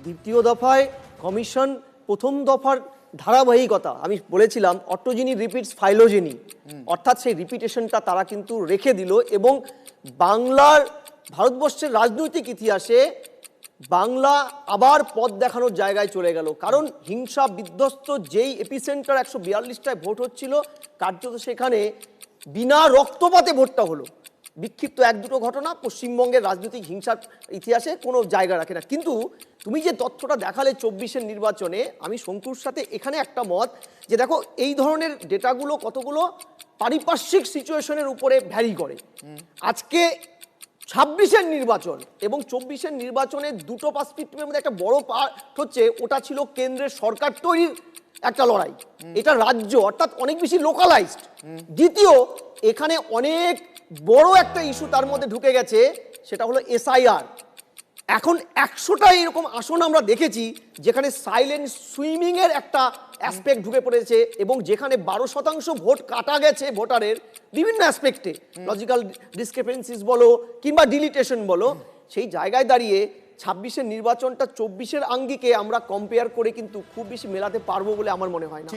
দ্বিতীয় দফায় কমিশন প্রথম দফার ধারাবাহিকতা আমি বলেছিলাম অটোজেনি রিপিটস ফাইলোজেনি, অর্থাৎ সেই রিপিটেশনটা তারা কিন্তু রেখে দিল এবং বাংলার ভারতবর্ষের রাজনৈতিক ইতিহাসে বাংলা আবার পথ দেখানোর জায়গায় চলে গেল। কারণ হিংসা বিধ্বস্ত যেই এপিসেন্টার 142টায় ভোট হচ্ছিল, কার্যত সেখানে বিনা রক্তপাতে ভোটটা হলো। বিক্ষিপ্ত এক দুটো ঘটনা পশ্চিমবঙ্গের রাজনৈতিক হিংসার ইতিহাসে কোনো জায়গা রাখে না। কিন্তু তুমি যে তথ্যটা দেখালে 24-এর নির্বাচনে, আমি শঙ্কুর সাথে এখানে একটা মত যে দেখো এই ধরনের ডেটাগুলো কতগুলো পারিপার্শ্বিক সিচুয়েশনের উপরে ভ্যারি করে। আজকে 26-এর নির্বাচন এবং 24-এর নির্বাচনের দুটো পার্সপেক্টিভের মধ্যে একটা বড় পার্ট হচ্ছে ওটা ছিল কেন্দ্রের সরকার তৈরির একটা লড়াই, এটা রাজ্য অর্থাৎ অনেক বেশি লোকালাইজড। দ্বিতীয়, এখানে অনেক বড় একটা ইস্যু তার মধ্যে ঢুকে গেছে, সেটা হলো এসআইআর। এখন 100টা এরকম আসন আমরা দেখেছি যেখানে সাইলেন্ট সুইমিং এর একটা অ্যাসপেক্ট ঢুকে পড়েছে এবং যেখানে 12% ভোট কাটা গেছে ভোটারের বিভিন্ন অ্যাসপেক্টে, লজিক্যাল ডিসক্রিপেন্সিস বলো কিংবা ডিলিটেশন বলো। সেই জায়গায় দাঁড়িয়ে 26-এর নির্বাচনটা 24-এর আঙ্গিকে আমরা কম্পেয়ার করে কিন্তু খুব বেশি মেলাতে পারবো বলে আমার মনে হয় না।